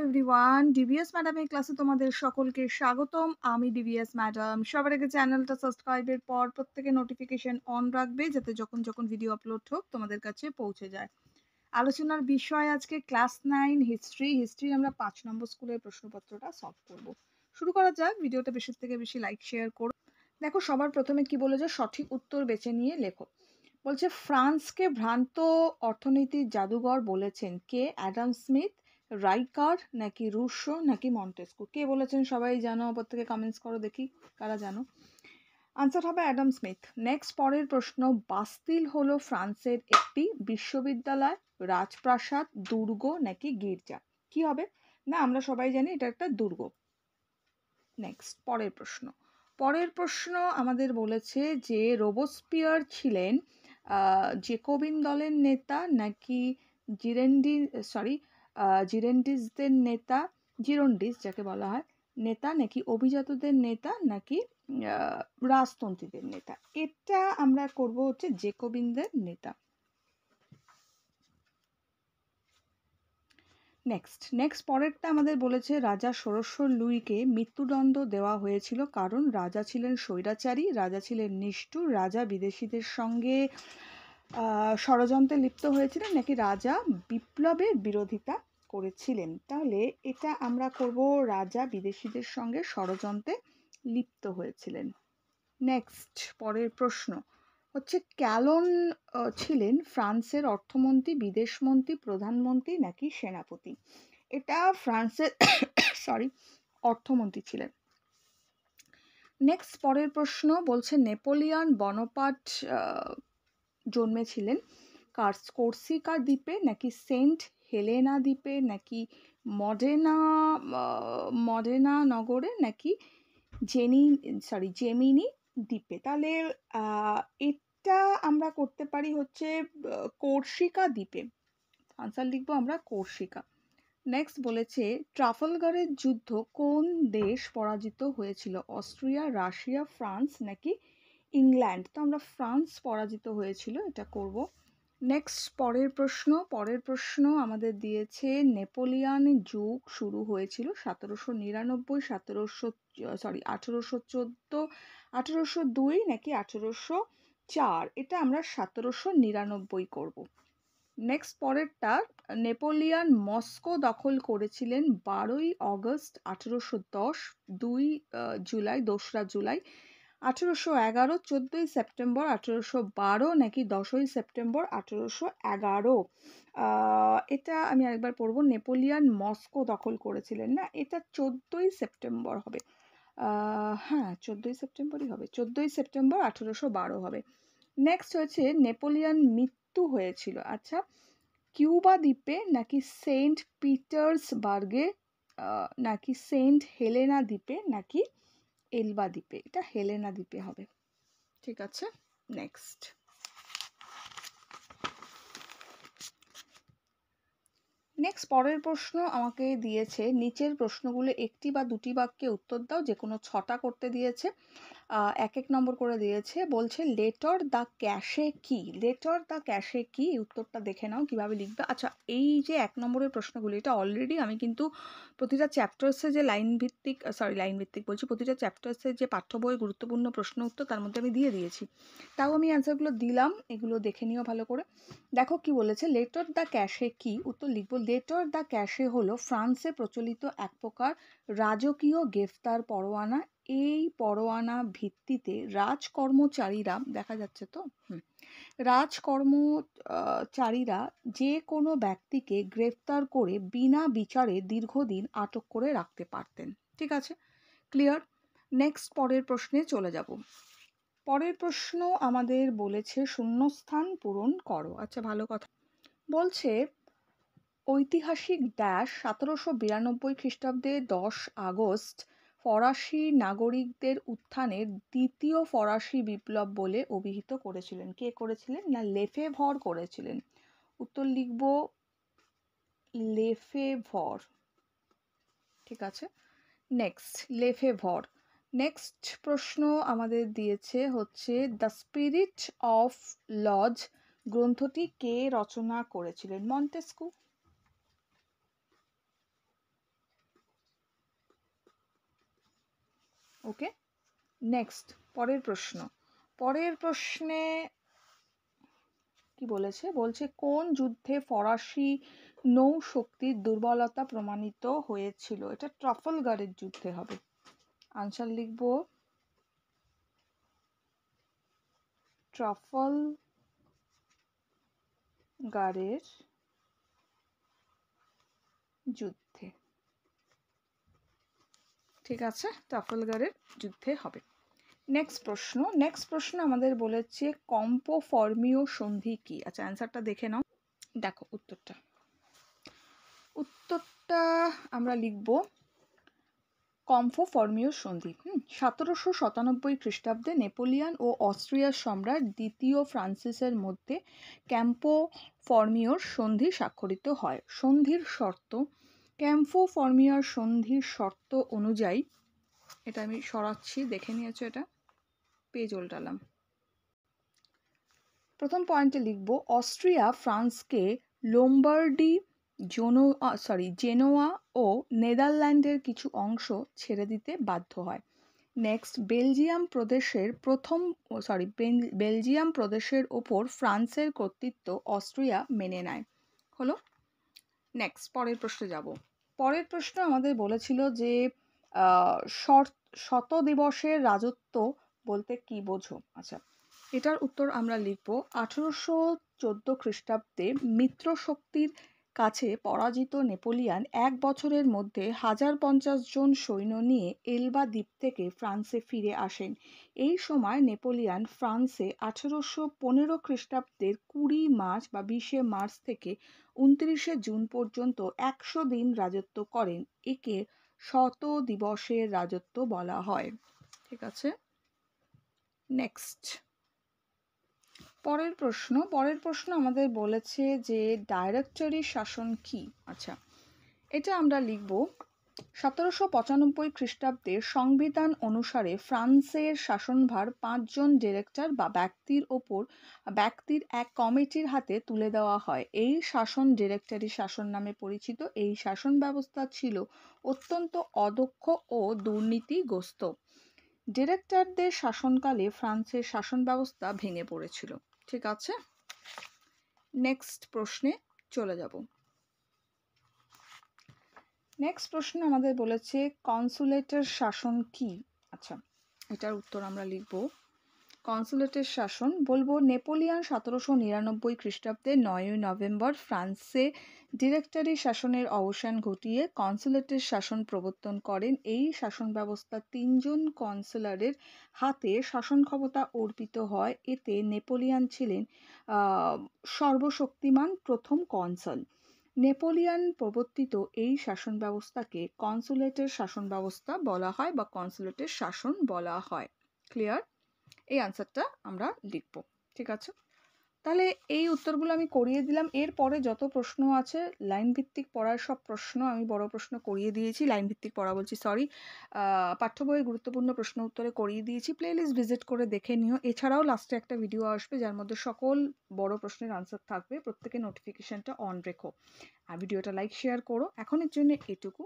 Everyone, DVS ম্যাডামের ক্লাসে তোমাদের সকলকে স্বাগতম। আমি ডিভিএস ম্যাডাম। সবার আগে চ্যানেলটা সাবস্ক্রাইবের পর প্রত্যেকে নোটিফিকেশন অন রাখবে, যাতে যখন ভিডিও আপলোড হোক তোমাদের কাছে পৌঁছে যায়। আলোচনার বিষয় আজকে ক্লাস 9 হিস্ট্রি আমরা 5 নম্বর স্কুলের প্রশ্নপত্রটা সলভ করব। শুরু করা যাক। ভিডিওটা বেশি থেকে বেশি লাইক শেয়ার করো। দেখো, সবার প্রথমে কি বলেছে, সঠিক উত্তর বেছে নিয়ে লেখো। বলছে ফ্রান্সকে ভ্রান্ত অর্থনীতির জাদুঘর বলেছেন কে? অ্যাডাম স্মিথ, রাইকার, নাকি রুশো, নাকি মন্টেস্কু? কে বলেছেন সবাই জানো? প্রত্যেকে কমেন্টস করো দেখি কারা জানো। আনসার হবে অ্যাডাম স্মিথ। নেক্সট, পরের প্রশ্ন, বাস্তিল হলো ফ্রান্সের একটি বিশ্ববিদ্যালয়, রাজপ্রাসাদ, দুর্গ, নাকি গির্জা? কি হবে? না, আমরা সবাই জানি এটা একটা দুর্গ। নেক্সট, পরের প্রশ্ন আমাদের বলেছে যে রোবোস্পিয়ার ছিলেন জেকোবিন দলের নেতা, নাকি জিরেন্ডিসদের নেতা, জিরন্ডিস যাকে বলা হয় নেতা, নাকি অভিজাতদের নেতা, নাকি রাজতন্ত্রীদের নেতা? এটা আমরা করব হচ্ছে জেকোবিনদের নেতা। নেক্সট পরেরটা আমাদের বলেছে রাজা ষোড়শ লুইকে মৃত্যুদণ্ড দেওয়া হয়েছিল কারণ রাজা ছিলেন স্বৈরাচারী, রাজা ছিলেন নিষ্ঠুর, রাজা বিদেশিদের সঙ্গে ষড়যন্ত্রে লিপ্ত হয়েছিলেন, নাকি রাজা বিপ্লবের বিরোধিতা করেছিলেন? তাহলে এটা আমরা করব রাজা বিদেশিদের সঙ্গে ষড়যন্ত্রে লিপ্ত হয়েছিলেন। নেক্সট, পরের প্রশ্ন হচ্ছে ক্যালন ছিলেন ফ্রান্সের অর্থমন্ত্রী, বিদেশমন্ত্রী, প্রধানমন্ত্রী, নাকি সেনাপতি? এটা ফ্রান্সের অর্থমন্ত্রী ছিলেন। নেক্সট, পরের প্রশ্ন বলছে নেপোলিয়ন বনপাট জন্মেছিলেন কোর্সিকা দ্বীপে, নাকি সেন্ট হেলেনা দ্বীপে, নাকি মডেনা নগরে, নাকি জেমিনি দ্বীপে? তাহলে এটা আমরা করতে পারি হচ্ছে কোর্সিকা দ্বীপে। আনসার লিখবো আমরা কোর্সিকা। নেক্সট বলেছে ট্রাফালগারের যুদ্ধ কোন দেশ পরাজিত হয়েছিল? অস্ট্রিয়া, রাশিয়া, ফ্রান্স, নাকি ইংল্যান্ড? তো আমরা ফ্রান্স পরাজিত হয়েছিল, এটা করব। নেক্সট, পরের প্রশ্ন আমাদের দিয়েছে নেপোলিয়ানের যুগ শুরু হয়েছিল 1799, 1814, 1802, নাকি 1804? এটা আমরা 1799 করব। নেক্সট, পরেরটা নেপোলিয়ন মস্কো দখল করেছিলেন 12ই অগস্ট 1810, 2রা জুলাই 1811, 14ই সেপ্টেম্বর 1812, নাকি 10ই সেপ্টেম্বর 1811? এটা আমি আরেকবার পড়ব। নেপোলিয়ন মস্কো দখল করেছিলেন, না, এটা 14ই সেপ্টেম্বর হবে। হ্যাঁ, 14ই সেপ্টেম্বরই হবে। 14ই সেপ্টেম্বর 1812 হবে। নেক্সট হচ্ছে নেপোলিয়ন মৃত্যু হয়েছিল, আচ্ছা, কিউবা দ্বীপে, নাকি সেন্ট পিটার্সবার্গে, নাকি সেন্ট হেলেনা দ্বীপে, নাকি এলবা দ্বীপে? এটা হেলেনা দ্বীপে হবে। ঠিক আছে। নেক্সট, পরের প্রশ্ন আমাকে দিয়েছে নিচের প্রশ্নগুলো একটি বা দুটি বাক্যে উত্তর দাও, যে কোনো 6টা করতে দিয়েছে। এক নম্বর করে দিয়েছে, বলছে লেটার দ্য ক্যাশে কি? লেটার দ্য ক্যাশে কি? উত্তরটা দেখে নাও কিভাবে লিখবে। আচ্ছা, এই যে 1 নম্বরের প্রশ্নগুলি, এটা অলরেডি আমি কিন্তু প্রতিটা চ্যাপ্টার্সে যে লাইন ভিত্তিক বলছি, প্রতিটা চ্যাপ্টার্সে যে পাঠ্য বই গুরুত্বপূর্ণ প্রশ্ন উত্তর তার মধ্যে আমি দিয়ে দিয়েছি, তাও আমি অ্যান্সারগুলো দিলাম, এগুলো দেখে নিও ভালো করে। দেখো কি বলেছে, লেটার দ্য ক্যাশে কি? উত্তর লিখবো লেটার দ্য ক্যাশে হলো ফ্রান্সে প্রচলিত এক প্রকার রাজকীয় গ্রেফতার পরোয়ানা। এই পরোয়ানা ভিত্তিতে রাজকর্মচারীরা, দেখা যাচ্ছে তো, রাজকর্মচারীরা যে কোনো ব্যক্তিকে গ্রেফতার করে বিনা বিচারে দীর্ঘদিন আটক করে রাখতে পারতেন। ঠিক আছে, ক্লিয়ার? নেক্সট, পরের প্রশ্নে চলে যাব। পরের প্রশ্ন আমাদের বলেছে শূন্যস্থান পূরণ করো। আচ্ছা, ভালো কথা। বলছে ঐতিহাসিক 1792 খ্রিস্টাব্দে 10 আগস্ট ফরাসি নাগরিকদের উত্থানের দ্বিতীয় ফরাসি বিপ্লব বলে অভিহিত করেছিলেন। কে করেছিলেন? না, লেফেভর করেছিলেন। উত্তর লিখব লেফেভর। ঠিক আছে, নেক্সট, লেফেভর। নেক্সট প্রশ্ন আমাদের দিয়েছে হচ্ছে দ্য স্পিরিট অফ লজ গ্রন্থটি কে রচনা করেছিলেন? মন্টেস্কু। ওকে, নেক্সট পরের প্রশ্নে কি বলেছে, বলছে কোন যুদ্ধে ফরাসি নৌ শক্তির দুর্বলতা প্রমাণিত হয়েছিল? এটা ট্রাফালগারের যুদ্ধে হবে। আনসার লিখব ট্রাফালগারের যুদ্ধে। ঠিক আছে, ট্রাফালগারের যুদ্ধে হবে। নেক্সট প্রশ্ন আমাদের বলেছে কম্পোফর্মীয় সন্ধি কি? আচ্ছা, অ্যান্সারটা দেখে নাও। দেখো উত্তরটা আমরা লিখব কম্পোফর্মীয় সন্ধি। 1797 খ্রিস্টাব্দে নেপোলিয়ন ও অস্ট্রিয়ার সম্রাট দ্বিতীয় ফ্রান্সিসের মধ্যে ক্যাম্পোফর্মীয় সন্ধি স্বাক্ষরিত হয়। ক্যাম্পোফর্মীয় সন্ধির শর্ত অনুযায়ী, এটা আমি সরাচ্ছি, দেখে নিয়েছো, এটা পেজ উল্টালাম। প্রথম পয়েন্টে লিখব অস্ট্রিয়া ফ্রান্সকে লোম্বার্ডি, জেনোয়া ও নেদারল্যান্ডের কিছু অংশ ছেড়ে দিতে বাধ্য হয়। নেক্সট, বেলজিয়াম প্রদেশের ওপর ফ্রান্সের কর্তৃত্ব অস্ট্রিয়া মেনে নেয়। হলো। নেক্সট পরের প্রশ্নে যাব। পরের প্রশ্ন আমাদের বলেছিল যে শত দিবসের রাজত্ব বলতে কি বোঝো? আচ্ছা, এটার উত্তর আমরা লিখব 1814 খ্রিস্টাব্দে মিত্রশক্তির কাছে পরাজিত নেপোলিয়ন 1 বছরের মধ্যে 1050 জন সৈন্য নিয়ে এলবা দ্বীপ থেকে ফ্রান্সে ফিরে আসেন। এই সময় নেপোলিয়ন ফ্রান্সে 1815 খ্রিস্টাব্দের 20 মার্চ বা 20 মার্চ থেকে 29 জুন পর্যন্ত 100 দিন রাজত্ব করেন। একে শত দিবসের রাজত্ব বলা হয়। ঠিক আছে, নেক্সট পরের প্রশ্ন আমাদের বলেছে যে ডাইরেক্টরি শাসন কি? আচ্ছা, এটা আমরা লিখব 1795 খ্রিস্টাব্দে সংবিধান অনুসারে ফ্রান্সের শাসনভার 5 জন ডিরেক্টর বা ব্যক্তির এক কমিটির হাতে তুলে দেওয়া হয়। এই শাসন ডিরেক্টরি শাসন নামে পরিচিত। এই শাসন ব্যবস্থা ছিল অত্যন্ত অদক্ষ ও দুর্নীতিগ্রস্ত। ডিরেক্টরদের শাসনকালে ফ্রান্সের শাসন ব্যবস্থা ভেঙে পড়েছিল। ঠিক আছে, নেক্সট প্রশ্নে চলে যাব। নেক্সট প্রশ্ন আমাদের বলেছে কনসুলেটের শাসন কি? আচ্ছা, এটার উত্তর আমরা লিখব কনসুলেটের শাসন বলবো নেপোলিয়ন 1799 খ্রিস্টাব্দে 9 নভেম্বর ফ্রান্সে ডিরেক্টরি শাসনের অবসান ঘটিয়ে কনসুলেটের শাসন প্রবর্তন করেন। এই শাসন ব্যবস্থা 3 জন কনসুলারের হাতে শাসন ক্ষমতা অর্পিত হয়। এতে নেপোলিয়ন ছিলেন সর্বশক্তিমান প্রথম কনসাল। নেপোলিয়ন প্রবর্তিত এই শাসন ব্যবস্থাকে কনসুলেটের শাসন ব্যবস্থা বলা হয় বা কনসুলেটের শাসন বলা হয়। ক্লিয়ার? এই আনসারটা আমরা লিখব। ঠিক আছে, তাহলে এই উত্তরগুলো আমি করিয়ে দিলাম। এরপরে যত প্রশ্ন আছে লাইন ভিত্তিক পড়ার সব প্রশ্ন আমি বড় প্রশ্ন করিয়ে দিয়েছি, লাইন ভিত্তিক পড়া বলছি সরি, পাঠ্য বইয়ের গুরুত্বপূর্ণ প্রশ্ন উত্তরে করিয়ে দিয়েছি। প্লেলিস্ট ভিজিট করে দেখে নিও। এছাড়াও লাস্টে একটা ভিডিও আসবে যার মধ্যে সকল বড় প্রশ্নের আনসার থাকবে। প্রত্যেকে নোটিফিকেশনটা অন রেখো আর ভিডিওটা লাইক শেয়ার করো। এখনের জন্য এটুকু।